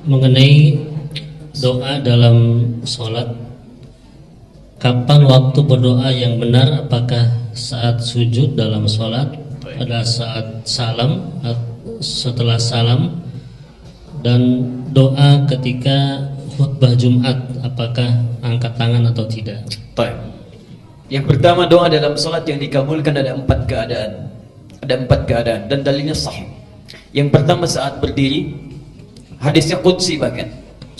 mengenai doa dalam sholat. Kapan waktu berdoa yang benar? Apakah saat sujud dalam sholat, pada saat salam, setelah salam, dan doa ketika khutbah Jumat, apakah angkat tangan atau tidak? Yang pertama, doa dalam sholat yang dikabulkan ada 4 keadaan. Ada 4 keadaan dan dalilnya sahih. Yang pertama saat berdiri, hadisnya qudsi bahkan.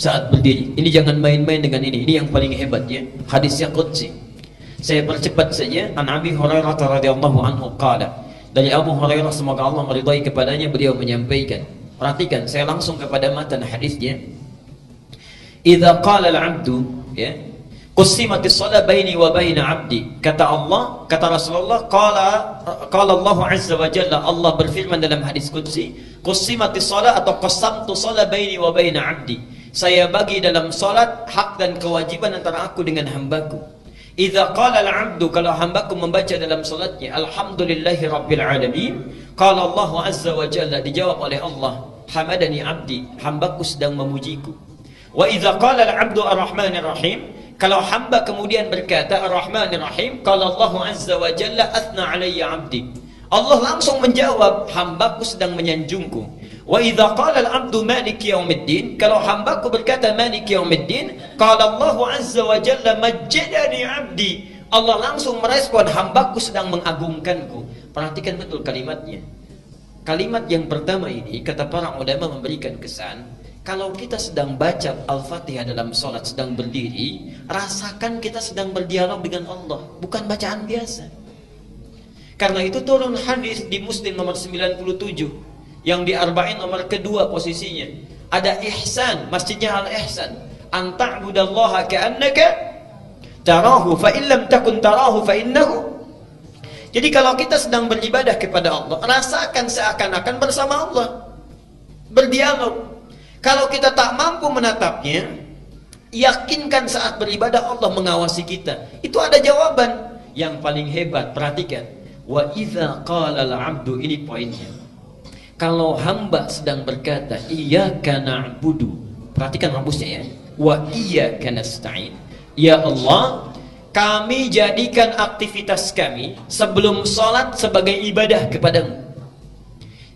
Saat berdiri, ini jangan main-main dengan ini yang paling hebat ya. Hadisnya qudsi. Saya percepat saja. An Abi Hurairah radhiyallahu anhu qala. Dari Abu Hurairah, semoga Allah meridai kepadanya, beliau menyampaikan. Perhatikan, saya langsung kepada matan hadisnya. Idza qala al-'abdu ya, qussimatis shalah baini wa baina 'abdi. Kata Allah, kata Rasulullah, qala Allah azza wa jalla, Allah berfirman dalam hadis qudsi, qussimatis shalah atau qasamtu shalah baini wa baina 'abdi. Saya bagi dalam salat hak dan kewajiban antara aku dengan hambaku. Idza qala al-'abdu, kalau hambaku membaca dalam salatnya alhamdulillahi rabbil alamin, qala Allah azza wa jalla, dijawab oleh Allah, hamadani 'abdi, hambaku sedang memujiku. Wa idza qala al-'abdu ar-rahmanir rahim, kalau hamba kemudian berkata ar-rahmanir rahim, qala Allah azza wa jalla athna 'alayya 'abdi, Allah langsung menjawab, hambaku sedang menyanjungku. Wa idza qala al-'abdu maliki yaumiddin, kalau hambaku berkata maliki yaumiddin, qala Allah azza wa jalla majjadani 'abdi, Allah langsung merespon, hambaku sedang mengagungkanku. Perhatikan betul kalimatnya. Kalimat yang pertama ini, kata para ulama, memberikan kesan, kalau kita sedang baca Al-Fatihah dalam sholat, sedang berdiri, rasakan kita sedang berdialog dengan Allah, bukan bacaan biasa. Karena itu turun hadis di Muslim nomor 97, yang di Arba'in nomor kedua posisinya. Ada ihsan, masjidnya Al-Ihsan. An ta'budallaha ka'annaka tarahu, fa in lam takun tarahu fa innahu. Jadi kalau kita sedang beribadah kepada Allah, rasakan seakan-akan bersama Allah, berdialog. Kalau kita tak mampu menatapnya, yakinkan saat beribadah Allah mengawasi kita. Itu ada jawaban. Yang paling hebat, perhatikan. Wa idza qala al-'abdu, ini poinnya. Kalau hamba sedang berkata iyyaka na'budu, perhatikan rambusnya ya, wa iyyaka nasta'in, ya Allah, kami jadikan aktivitas kami sebelum sholat sebagai ibadah kepadamu.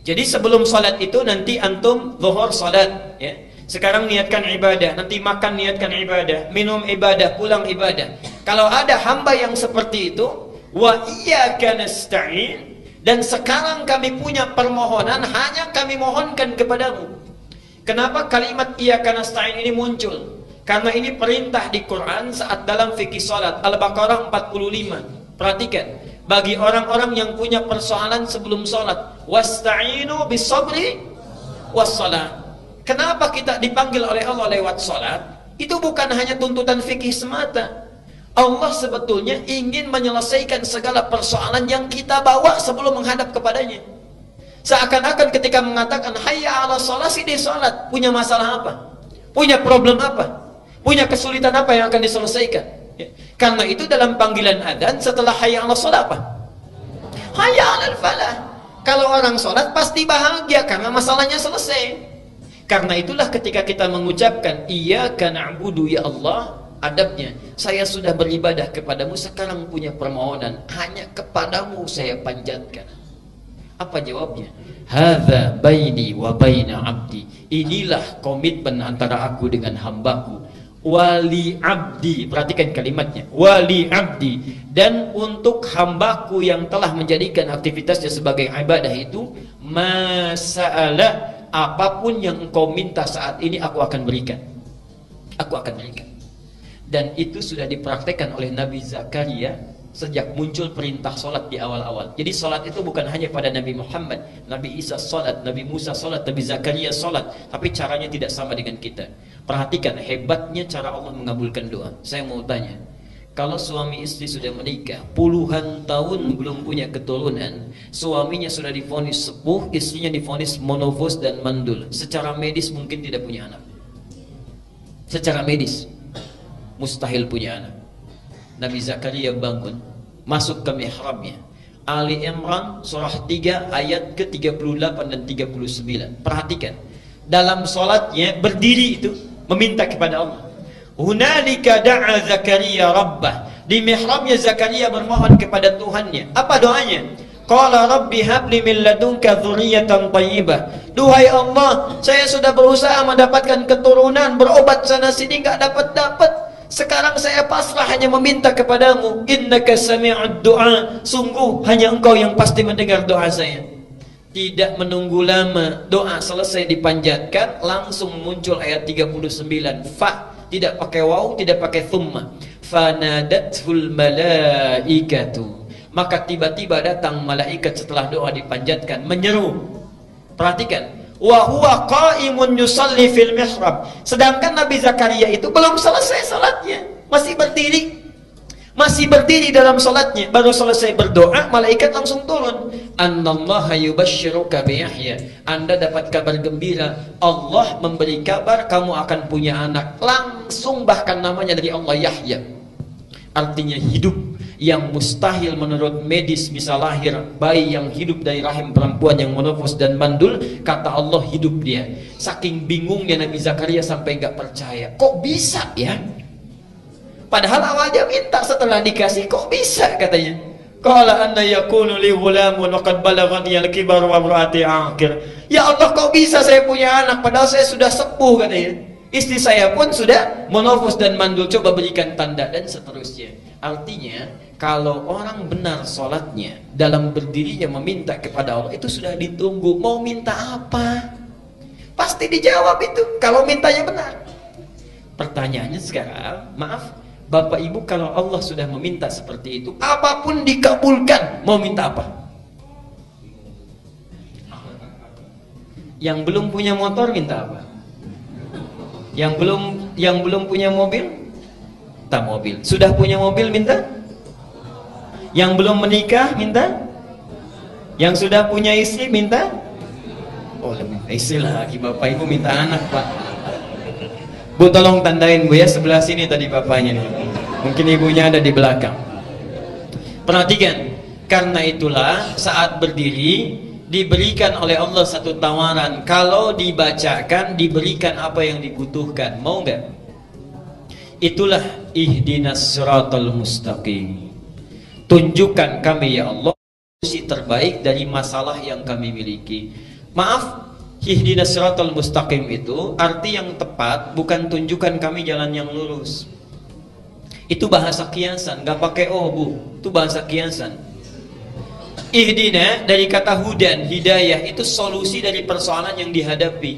Jadi sebelum sholat itu, nanti antum zuhur sholat ya, sekarang niatkan ibadah, nanti makan niatkan ibadah, minum ibadah, pulang ibadah. Kalau ada hamba yang seperti itu, wa iyyaka nasta'in, dan sekarang kami punya permohonan, hanya kami mohonkan kepadamu. Kenapa kalimat iyyaka nasta'in ini muncul? Karena ini perintah di Quran saat dalam fikih salat, Al-Baqarah 45. Perhatikan, bagi orang-orang yang punya persoalan sebelum salat, wasta'inu bis-sabri was-salat. Kenapa kita dipanggil oleh Allah lewat salat? Itu bukan hanya tuntutan fikih semata. Allah sebetulnya ingin menyelesaikan segala persoalan yang kita bawa sebelum menghadap kepadanya. Seakan-akan ketika mengatakan hayya ala sholat, di sholat, punya masalah apa? Punya problem apa? Punya kesulitan apa yang akan diselesaikan? Ya. Karena itu dalam panggilan adzan setelah hayya ala sholat apa? Hayya ala falah. Kalau orang sholat pasti bahagia karena masalahnya selesai. Karena itulah ketika kita mengucapkan iyyaka na'budu ya Allah, adabnya, saya sudah beribadah kepadamu, sekarang punya permohonan, hanya kepadamu saya panjatkan. Apa jawabnya? Hadza baini wa baina 'abdi. Inilah komitmen antara aku dengan hambaku. Wali 'abdi, perhatikan kalimatnya, wali 'abdi, dan untuk hambaku yang telah menjadikan aktivitasnya sebagai ibadah itu, masa'ala, apapun yang engkau minta saat ini aku akan berikan. Aku akan berikan. Dan itu sudah dipraktekkan oleh Nabi Zakaria sejak muncul perintah solat di awal-awal. Jadi solat itu bukan hanya pada Nabi Muhammad, Nabi Isa solat, Nabi Musa solat, Nabi Zakaria solat, tapi caranya tidak sama dengan kita. Perhatikan hebatnya cara Allah mengabulkan doa. Saya mau tanya, kalau suami istri sudah menikah puluhan tahun belum punya keturunan, suaminya sudah divonis sepuh, istrinya divonis monofos dan mandul, secara medis mungkin tidak punya anak. Secara medis mustahil punya anak. Nabi Zakaria bangun, masuk ke mihrabnya. Ali Imran surah 3 ayat ke-38 dan 39. Perhatikan, dalam sholatnya berdiri itu meminta kepada Allah. Hunalika da'a Zakaria rabbah. Di mihrabnya Zakaria bermohon kepada Tuhannya. Apa doanya? Qala rabbi habli min ladunka dzurriyyatan thayyibah. Duhai Allah, saya sudah berusaha mendapatkan keturunan, berobat sana sini enggak dapat-dapat. Sekarang saya pasrah hanya meminta kepadamu. Innaka sami'ud du'a. Sungguh hanya engkau yang pasti mendengar doa saya. Tidak menunggu lama, doa selesai dipanjatkan, langsung muncul ayat 39. Fa, tidak pakai waw, tidak pakai thumma. Fanadathul malaikatu. Maka tiba-tiba datang malaikat setelah doa dipanjatkan, menyeru. Perhatikan, wa huwa qa'imun yusalli fil mihrab. Sedangkan Nabi Zakaria itu belum selesai salatnya, masih berdiri. Masih berdiri dalam salatnya, baru selesai berdoa, malaikat langsung turun. Annallaha yubashshiruka bi Yahya. Anda dapat kabar gembira, Allah memberi kabar kamu akan punya anak. Langsung bahkan namanya dari Allah, Yahya. Artinya hidup, yang mustahil menurut medis bisa lahir. Bayi yang hidup dari rahim perempuan yang menopos dan mandul, kata Allah hidup dia. Saking bingungnya Nabi Zakaria sampai gak percaya, kok bisa ya? Padahal awalnya minta, setelah dikasih kok bisa katanya. Qala anna yakunu li ghulamun wa qad balaghani al-kibar wa imraati aqir. Ya Allah, kok bisa saya punya anak padahal saya sudah sepuh katanya. Istri saya pun sudah menopos dan mandul, coba berikan tanda, dan seterusnya. Artinya kalau orang benar sholatnya, dalam berdirinya meminta kepada Allah, itu sudah ditunggu. Mau minta apa? Pasti dijawab itu kalau mintanya benar. Pertanyaannya sekarang, maaf Bapak Ibu, kalau Allah sudah meminta seperti itu, apapun dikabulkan, mau minta apa? Yang belum punya motor minta apa? Yang belum punya mobil, minta mobil. Sudah punya mobil minta? Yang belum menikah minta? Yang sudah punya istri minta? Oh, minta istri lagi. Bapak Ibu minta anak, Pak. Bu, tolong tandain Bu ya, sebelah sini tadi bapaknya nih. Mungkin ibunya ada di belakang. Perhatikan, karena itulah saat berdiri diberikan oleh Allah satu tawaran. Kalau dibacakan, diberikan apa yang dibutuhkan. Mau nggak? Itulah ihdinas siratal mustaqim. Tunjukkan kami ya Allah solusi terbaik dari masalah yang kami miliki. Maaf, ihdinas siratal mustaqim itu arti yang tepat, bukan tunjukkan kami jalan yang lurus. Itu bahasa kiasan, nggak pakai oh Bu, itu bahasa kiasan. Ihdina dari kata hudan, hidayah, itu solusi dari persoalan yang dihadapi.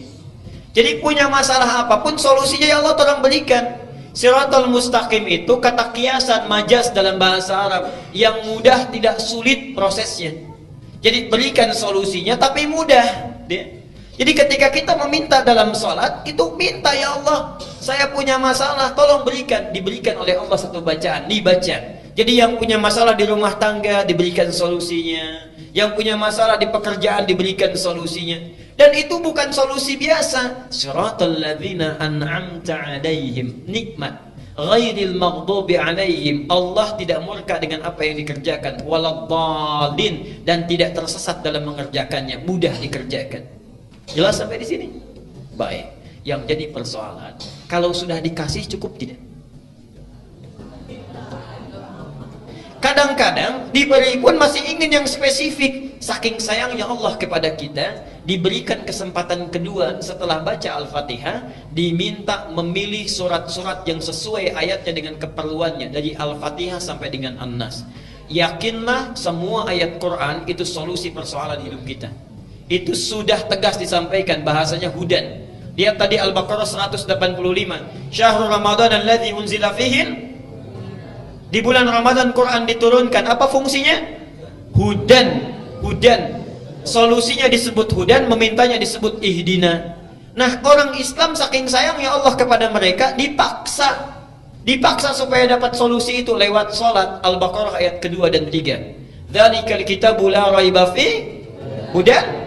Jadi punya masalah apapun, solusinya ya Allah tolong berikan. Siratal mustaqim itu kata kiasan, majas dalam bahasa Arab, yang mudah tidak sulit prosesnya. Jadi berikan solusinya tapi mudah dia. Jadi ketika kita meminta dalam sholat, itu minta ya Allah, saya punya masalah, tolong berikan. Diberikan oleh Allah satu bacaan, dibaca. Jadi yang punya masalah di rumah tangga, diberikan solusinya. Yang punya masalah di pekerjaan, diberikan solusinya. Dan itu bukan solusi biasa. Siratal ladzina an'amta alaihim, nikmat. Ghairil maghdubi alaihim, Allah tidak murka dengan apa yang dikerjakan. Waladdallin, dan tidak tersesat dalam mengerjakannya, mudah dikerjakan. Jelas sampai di sini? Baik. Yang jadi persoalan, kalau sudah dikasih cukup tidak? Kadang-kadang diberi pun masih ingin yang spesifik. Saking sayangnya Allah kepada kita, diberikan kesempatan kedua setelah baca Al-Fatihah, diminta memilih surat-surat yang sesuai ayatnya dengan keperluannya, dari Al-Fatihah sampai dengan An-Nas. Yakinlah semua ayat Quran itu solusi persoalan hidup kita. Itu sudah tegas disampaikan, bahasanya hudan. Lihat tadi Al-Baqarah 185. Syahrul Ramadan alladzi unzila fihi, di bulan Ramadan Quran diturunkan. Apa fungsinya? Hudan. Hudan. Solusinya disebut hudan, memintanya disebut ihdina. Nah, orang Islam saking sayangnya Allah kepada mereka, dipaksa supaya dapat solusi itu lewat sholat. Al-Baqarah ayat kedua dan 3. Dzalikal kitabu la raiba fi hudan.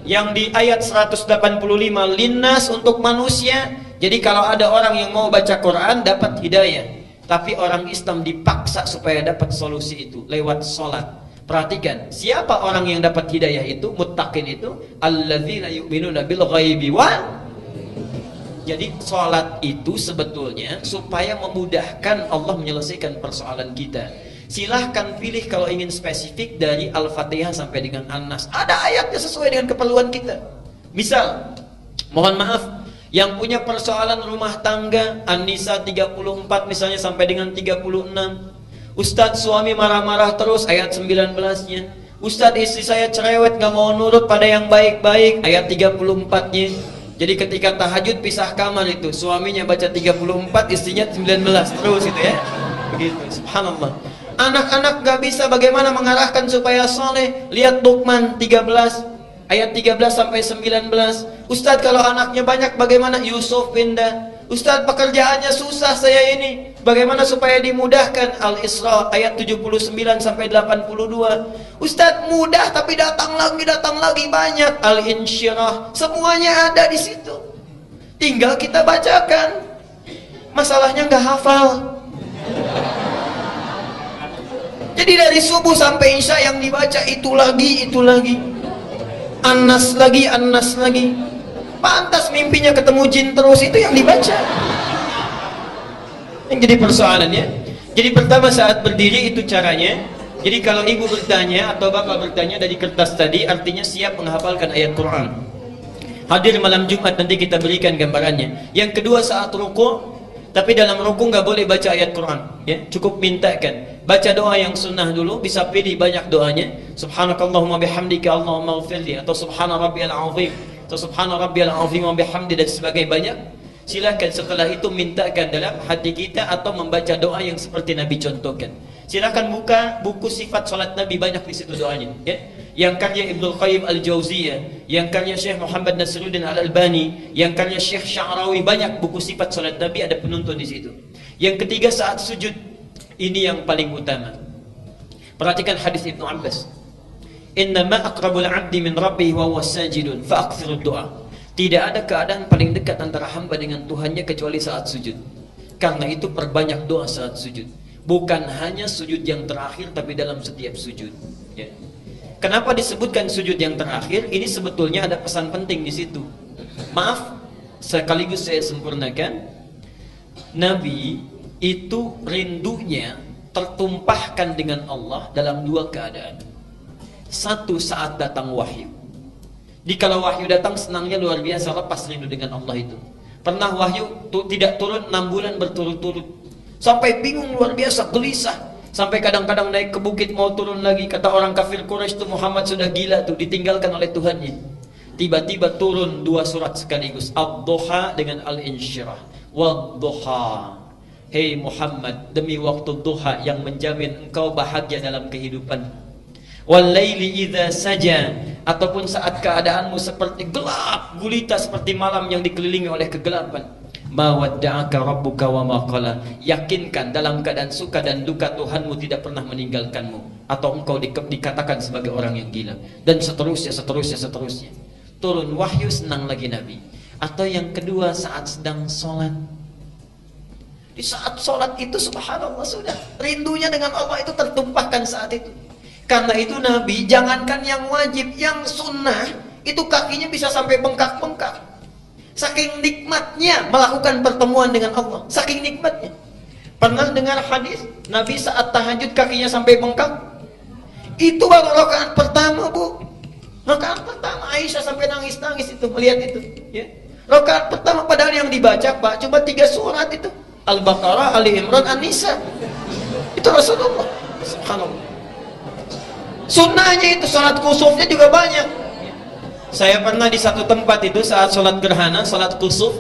Yang di ayat 185, linnas, untuk manusia. Jadi kalau ada orang yang mau baca Quran dapat hidayah. Tapi orang Islam dipaksa supaya dapat solusi itu lewat sholat. Perhatikan, siapa orang yang dapat hidayah itu, muttaqin itu, alladzina yu'minuna bil ghaibi wa. Jadi sholat itu sebetulnya supaya memudahkan Allah menyelesaikan persoalan kita. Silahkan pilih kalau ingin spesifik dari Al-Fatihah sampai dengan An-Nas. Ada ayatnya sesuai dengan keperluan kita. Misal, mohon maaf, yang punya persoalan rumah tangga, An-Nisa 34 misalnya sampai dengan 36. Ustadz suami marah-marah terus, ayat 19-nya. Ustadz istri saya cerewet, gak mau nurut pada yang baik-baik, ayat 34-nya. Jadi ketika tahajud pisah kamar itu, suaminya baca 34, istrinya 19 terus itu ya. Begitu, subhanallah. Anak-anak gak bisa bagaimana mengarahkan supaya soleh. Lihat Luqman 13 ayat 13 sampai 19. Ustadz kalau anaknya banyak bagaimana? Yusuf pindah. Ustadz pekerjaannya susah saya ini, bagaimana supaya dimudahkan? Al-Isra ayat 79 sampai 82. Ustadz mudah tapi datang lagi banyak. Al-Insyirah, semuanya ada di situ. Tinggal kita bacakan. Masalahnya nggak hafal. Jadi dari subuh sampai isya yang dibaca itu lagi. An-Nas lagi. Pantas mimpinya ketemu jin terus, itu yang dibaca. Yang jadi persoalannya. Jadi pertama saat berdiri itu caranya. Jadi kalau ibu bertanya atau bapak bertanya dari kertas tadi, artinya siap menghafalkan ayat Quran. Hadir malam Jumat nanti kita berikan gambarannya. Yang kedua saat ruku, tapi dalam ruku nggak boleh baca ayat Quran. Ya, cukup mintakan. Baca doa yang sunnah dulu, bisa pilih banyak doanya. Subhanakallahumma bihamdika Allahumma ighfirli, atau subhana rabbiyal azim, atau subhana rabbiyal azim wa bihamdi, dan sebagainya banyak. Silakan setelah itu mintakan dalam hati kita atau membaca doa yang seperti Nabi contohkan. Silakan buka buku sifat salat Nabi, banyak di situ doanya ya. Yang karya Ibnu Qayyim Al-Jauziyah, yang karya Syekh Muhammad Nasiruddin Al-Albani, yang karya Syekh Sya'rawi, banyak buku sifat salat Nabi, ada penuntun di situ. Yang ketiga saat sujud, ini yang paling utama. Perhatikan hadis Ibnu Abbas. Innama aqrabul 'abdi min rabbih wa huwa sajidun fa aktsirud du'a. Tidak ada keadaan paling dekat antara hamba dengan Tuhannya kecuali saat sujud. Karena itu perbanyak doa saat sujud. Bukan hanya sujud yang terakhir, tapi dalam setiap sujud. Ya. Kenapa disebutkan sujud yang terakhir? Ini sebetulnya ada pesan penting di situ. Maaf, sekaligus saya sempurnakan. Nabi itu rindunya tertumpahkan dengan Allah dalam dua keadaan. Satu, saat datang wahyu. Jika wahyu datang, senangnya luar biasa, lepas rindu dengan Allah itu. Pernah wahyu tidak turun 6 bulan berturut-turut, sampai bingung luar biasa, gelisah. Sampai kadang-kadang naik ke bukit mau turun lagi. Kata orang kafir Quraisy itu, Muhammad sudah gila tuh, ditinggalkan oleh Tuhannya. Tiba-tiba turun 2 surat sekaligus, Ad-Duha dengan Al-Insyirah. Wad-Duha, hei Muhammad, demi waktu duha yang menjamin engkau bahagia dalam kehidupan. Wal-laili idza saja, ataupun saat keadaanmu seperti gelap gulita, seperti malam yang dikelilingi oleh kegelapan. Ma wadda'aka rabbuka wa ma qala. Yakinkan dalam keadaan suka dan duka Tuhanmu tidak pernah meninggalkanmu, atau engkau dikatakan sebagai orang yang gila, dan seterusnya. Turun wahyu, senang lagi Nabi. Atau yang kedua saat sedang sholat. Di saat sholat itu subhanallah, sudah rindunya dengan Allah itu tertumpahkan saat itu. Karena itu Nabi, jangankan yang wajib, yang sunnah itu kakinya bisa sampai bengkak-bengkak. Saking nikmatnya melakukan pertemuan dengan Allah, saking nikmatnya. Pernah dengar hadis Nabi saat tahajud kakinya sampai bengkak? Itu baru rakaat pertama, Bu. Rakaat pertama Aisyah sampai nangis-nangis itu melihat itu, ya. Rakaat pertama, padahal yang dibaca Pak cuma 3 surat itu, Al-Baqarah, Ali Imran, An-Nisa. Itu Rasulullah. Subhanallah. Sunnahnya itu salat kusufnya juga banyak. Saya pernah di satu tempat itu saat sholat gerhana, sholat kusuf,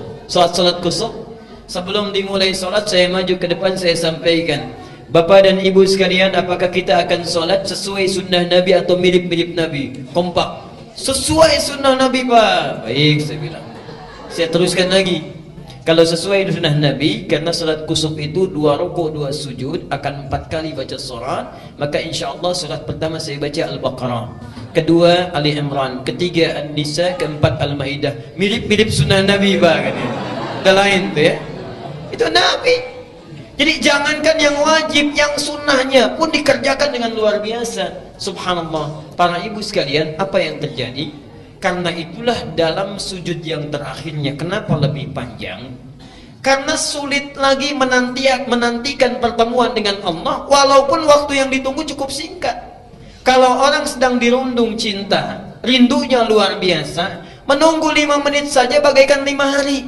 sebelum dimulai sholat saya maju ke depan, saya sampaikan, Bapak dan Ibu sekalian, apakah kita akan sholat sesuai sunnah Nabi atau mirip-mirip Nabi? Kompak, sesuai sunnah Nabi Pak. Baik, saya bilang. Saya teruskan lagi, kalau sesuai sunnah Nabi, karena sholat kusuf itu 2 rukuk 2 sujud, akan 4 kali baca surat, maka insya Allah surat pertama saya baca Al-Baqarah, kedua Ali Imran, ketiga An-Nisa, keempat Al-Maidah. Mirip-mirip sunnah Nabi Pak. Ada lain tuh ya. Itu Nabi. Jadi jangankan yang wajib, yang sunnahnya pun dikerjakan dengan luar biasa. Subhanallah, para ibu sekalian, apa yang terjadi? Karena itulah dalam sujud yang terakhirnya kenapa lebih panjang? Karena sulit lagi menantikan pertemuan dengan Allah, walaupun waktu yang ditunggu cukup singkat. Kalau orang sedang dirundung cinta, rindunya luar biasa, menunggu 5 menit saja bagaikan 5 hari.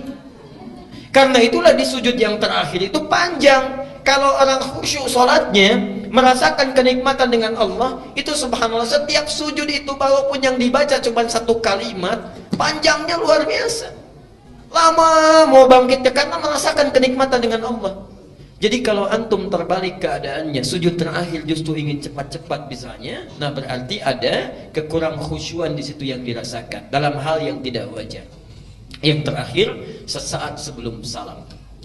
Karena itulah di sujud yang terakhir itu panjang. Kalau orang khusyuk sholatnya, merasakan kenikmatan dengan Allah, itu subhanallah, setiap sujud itu walaupun yang dibaca cuma 1 kalimat, panjangnya luar biasa. Lama mau bangkitnya karena merasakan kenikmatan dengan Allah. Jadi kalau antum terbalik keadaannya, sujud terakhir justru ingin cepat-cepat misalnya, nah berarti ada kekurang khusyuan di situ yang dirasakan dalam hal yang tidak wajar. Yang terakhir, sesaat sebelum salam.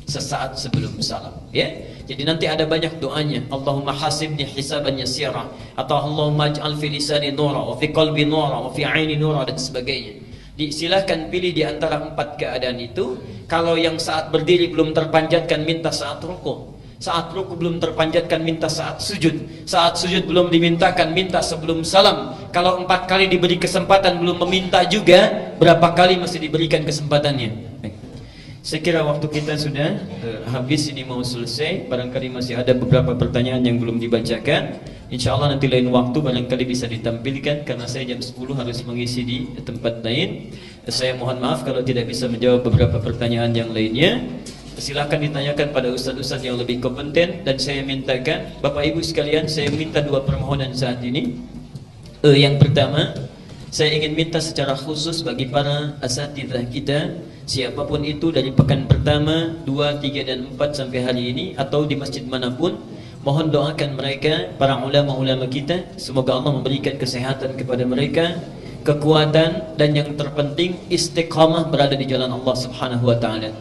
Sesaat sebelum salam, ya. Jadi nanti ada banyak doanya. Allahumma hasibni hisaban yasira, atau Allahumma ij'al fi lisani nura, wa fi qalbi nura, wa fi aini nura, dan sebagainya. Silahkan pilih di antara 4 keadaan itu. Kalau yang saat berdiri belum terpanjatkan, minta saat rukuk. Saat rukuk belum terpanjatkan, minta saat sujud. Saat sujud belum dimintakan, minta sebelum salam. Kalau 4 kali diberi kesempatan belum meminta juga, berapa kali masih diberikan kesempatannya? Saya kira waktu kita sudah habis, ini mau selesai. Barangkali masih ada beberapa pertanyaan yang belum dibacakan. Insya Allah nanti lain waktu barangkali bisa ditampilkan, karena saya jam 10 harus mengisi di tempat lain. Saya mohon maaf kalau tidak bisa menjawab beberapa pertanyaan yang lainnya. Silahkan ditanyakan pada ustadz-ustadz yang lebih kompeten. Dan saya mintakan, Bapak Ibu sekalian, saya minta 2 permohonan saat ini. Yang pertama, saya ingin minta secara khusus bagi para asatidzah kita, siapapun itu, dari pekan pertama, 2, 3, dan 4 sampai hari ini, atau di masjid manapun, mohon doakan mereka, para ulama-ulama kita. Semoga Allah memberikan kesehatan kepada mereka, kekuatan, dan yang terpenting istiqamah berada di jalan Allah Subhanahu wa ta'ala.